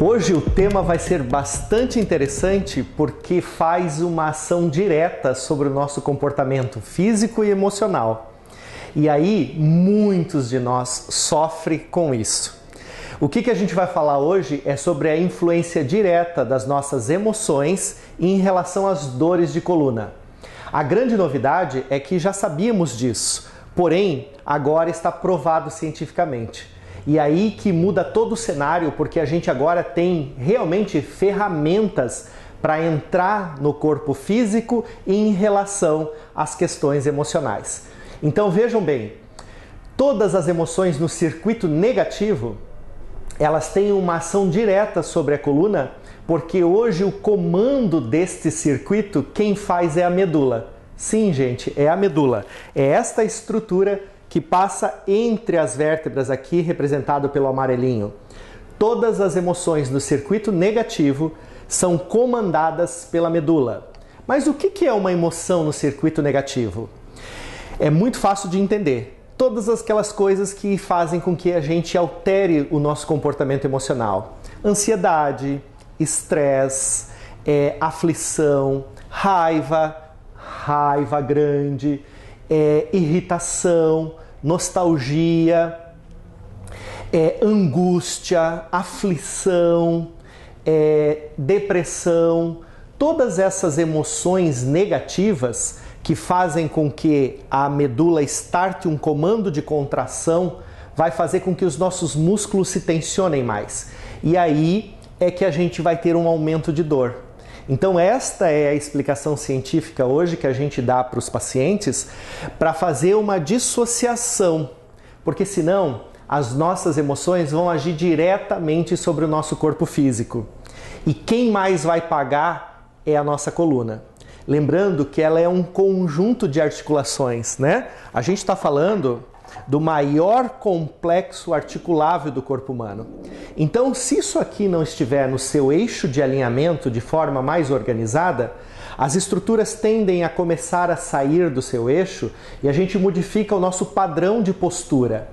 Hoje o tema vai ser bastante interessante porque faz uma ação direta sobre o nosso comportamento físico e emocional. E aí muitos de nós sofrem com isso. O que a gente vai falar hoje é sobre a influência direta das nossas emoções em relação às dores de coluna. A grande novidade é que já sabíamos disso, porém agora está provado cientificamente. E aí que muda todo o cenário, porque a gente agora tem realmente ferramentas para entrar no corpo físico em relação às questões emocionais. Então vejam bem, todas as emoções no circuito negativo, elas têm uma ação direta sobre a coluna, porque hoje o comando deste circuito, quem faz é a medula. Sim, gente, é a medula. É esta estrutura que passa entre as vértebras aqui, representado pelo amarelinho. Todas as emoções no circuito negativo são comandadas pela medula. Mas o que é uma emoção no circuito negativo? É muito fácil de entender. Todas aquelas coisas que fazem com que a gente altere o nosso comportamento emocional. Ansiedade, estresse, aflição, raiva grande, irritação, nostalgia, angústia, aflição, depressão, todas essas emoções negativas que fazem com que a medula starte um comando de contração, vai fazer com que os nossos músculos se tensionem mais. E aí é que a gente vai ter um aumento de dor. Então esta é a explicação científica hoje que a gente dá para os pacientes para fazer uma dissociação, porque senão as nossas emoções vão agir diretamente sobre o nosso corpo físico. E quem mais vai pagar é a nossa coluna. Lembrando que ela é um conjunto de articulações, né? A gente está falando do maior complexo articulável do corpo humano. Então, se isso aqui não estiver no seu eixo de alinhamento de forma mais organizada, as estruturas tendem a começar a sair do seu eixo e a gente modifica o nosso padrão de postura.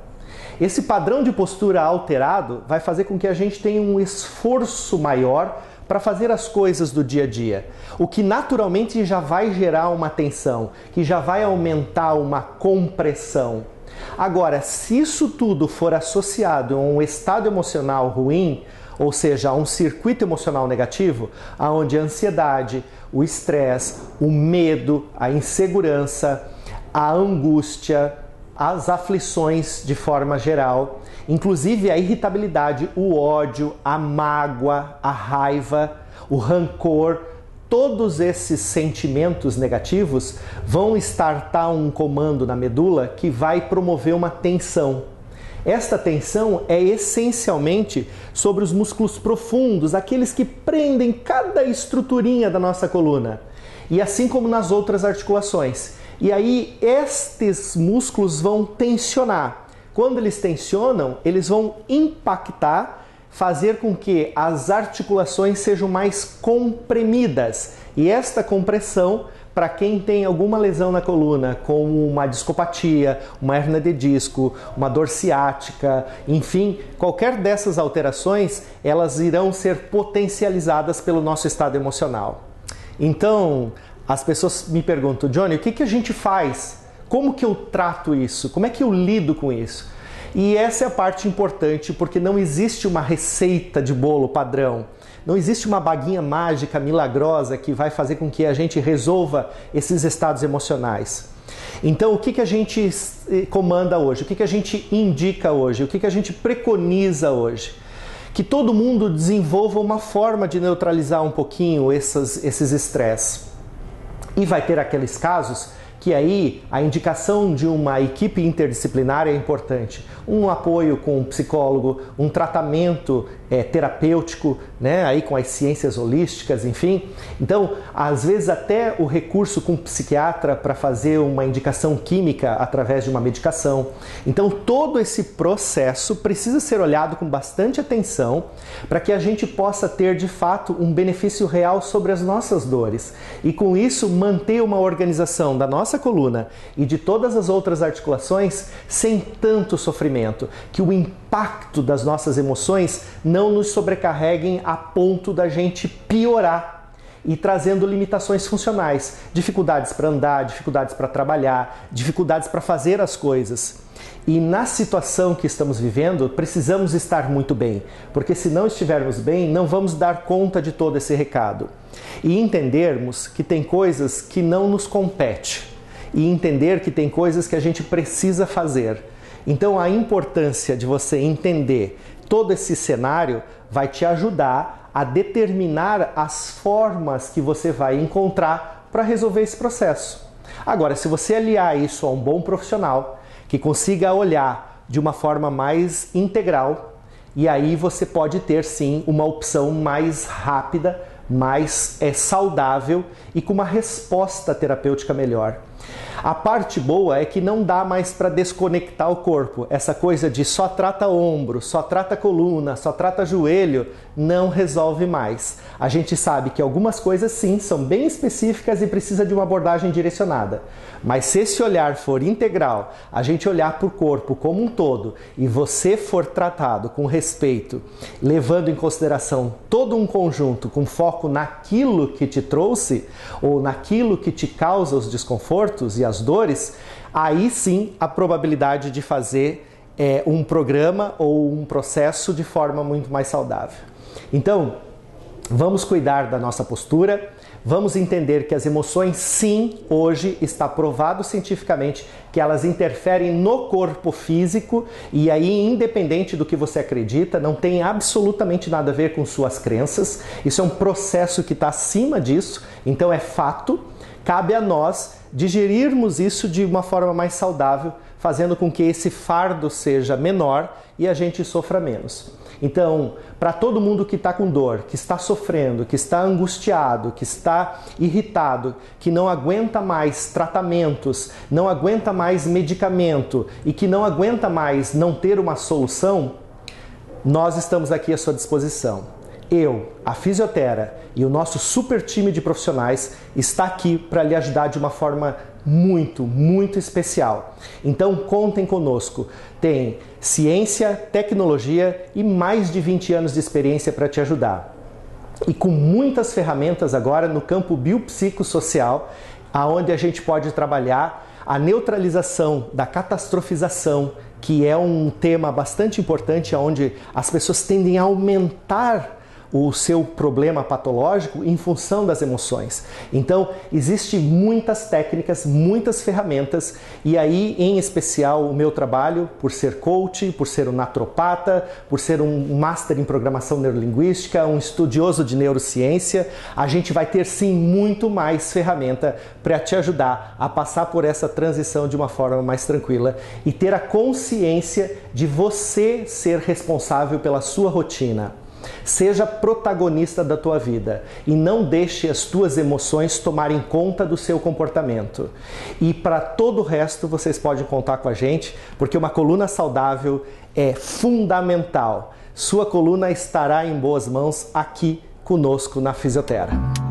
Esse padrão de postura alterado vai fazer com que a gente tenha um esforço maior para fazer as coisas do dia a dia, o que naturalmente já vai gerar uma tensão, que já vai aumentar uma compressão. Agora, se isso tudo for associado a um estado emocional ruim, ou seja, a um circuito emocional negativo, onde a ansiedade, o estresse, o medo, a insegurança, a angústia, as aflições de forma geral, inclusive a irritabilidade, o ódio, a mágoa, a raiva, o rancor, todos esses sentimentos negativos vão startar um comando na medula que vai promover uma tensão. Esta tensão é essencialmente sobre os músculos profundos, aqueles que prendem cada estruturinha da nossa coluna, e assim como nas outras articulações. E aí estes músculos vão tensionar. Quando eles tensionam, eles vão impactar, fazer com que as articulações sejam mais comprimidas. E esta compressão, para quem tem alguma lesão na coluna, como uma discopatia, uma hérnia de disco, uma dor ciática, enfim, qualquer dessas alterações, elas irão ser potencializadas pelo nosso estado emocional. Então, as pessoas me perguntam, Johnny, o que a gente faz? Como que eu trato isso? Como é que eu lido com isso? E essa é a parte importante, porque não existe uma receita de bolo padrão. Não existe uma baguinha mágica, milagrosa, que vai fazer com que a gente resolva esses estados emocionais. Então, o que a gente comanda hoje? O que a gente indica hoje? O que a gente preconiza hoje? Que todo mundo desenvolva uma forma de neutralizar um pouquinho esses estresses. E vai ter aqueles casos que aí a indicação de uma equipe interdisciplinar é importante. Um apoio com um psicólogo, um tratamento terapêutico, né? Aí com as ciências holísticas, enfim. Então, às vezes até o recurso com um psiquiatra para fazer uma indicação química através de uma medicação. Então, todo esse processo precisa ser olhado com bastante atenção para que a gente possa ter, de fato, um benefício real sobre as nossas dores. E com isso, manter uma organização da nossa nossa coluna e de todas as outras articulações sem tanto sofrimento, que o impacto das nossas emoções não nos sobrecarreguem a ponto da gente piorar e trazendo limitações funcionais, dificuldades para andar, dificuldades para trabalhar, dificuldades para fazer as coisas. E na situação que estamos vivendo, precisamos estar muito bem, porque se não estivermos bem, não vamos dar conta de todo esse recado. E entendermos que tem coisas que não nos competem, e entender que tem coisas que a gente precisa fazer. Então a importância de você entender todo esse cenário vai te ajudar a determinar as formas que você vai encontrar para resolver esse processo. Agora, se você aliar isso a um bom profissional, que consiga olhar de uma forma mais integral, e aí você pode ter sim uma opção mais rápida, mais saudável e com uma resposta terapêutica melhor. A parte boa é que não dá mais para desconectar o corpo. Essa coisa de só trata ombro, só trata coluna, só trata joelho, não resolve mais. A gente sabe que algumas coisas sim são bem específicas e precisa de uma abordagem direcionada. Mas se esse olhar for integral, a gente olhar para o corpo como um todo e você for tratado com respeito, levando em consideração todo um conjunto com foco naquilo que te trouxe ou naquilo que te causa os desconfortos e as dores, aí sim a probabilidade de fazer um programa ou um processo de forma muito mais saudável. Então, vamos cuidar da nossa postura, vamos entender que as emoções sim, hoje está provado cientificamente que elas interferem no corpo físico e aí independente do que você acredita, não tem absolutamente nada a ver com suas crenças, isso é um processo que está acima disso, então é fato, cabe a nós digerirmos isso de uma forma mais saudável, fazendo com que esse fardo seja menor e a gente sofra menos. Então, para todo mundo que está com dor, que está sofrendo, que está angustiado, que está irritado, que não aguenta mais tratamentos, não aguenta mais medicamento e que não aguenta mais não ter uma solução, nós estamos aqui à sua disposição. Eu, a Fisiotera e o nosso super time de profissionais está aqui para lhe ajudar de uma forma muito especial. Então contem conosco. Tem ciência, tecnologia e mais de 20 anos de experiência para te ajudar. E com muitas ferramentas agora no campo biopsicossocial, aonde a gente pode trabalhar a neutralização da catastrofização, que é um tema bastante importante, onde as pessoas tendem a aumentar o seu problema patológico em função das emoções. Então, existem muitas técnicas, muitas ferramentas, e aí, em especial, o meu trabalho, por ser coach, por ser um naturopata, por ser um master em programação neurolinguística, um estudioso de neurociência, a gente vai ter sim muito mais ferramenta para te ajudar a passar por essa transição de uma forma mais tranquila e ter a consciência de você ser responsável pela sua rotina. Seja protagonista da tua vida e não deixe as tuas emoções tomarem conta do seu comportamento. E para todo o resto vocês podem contar com a gente, porque uma coluna saudável é fundamental. Sua coluna estará em boas mãos aqui conosco na Fisiotera.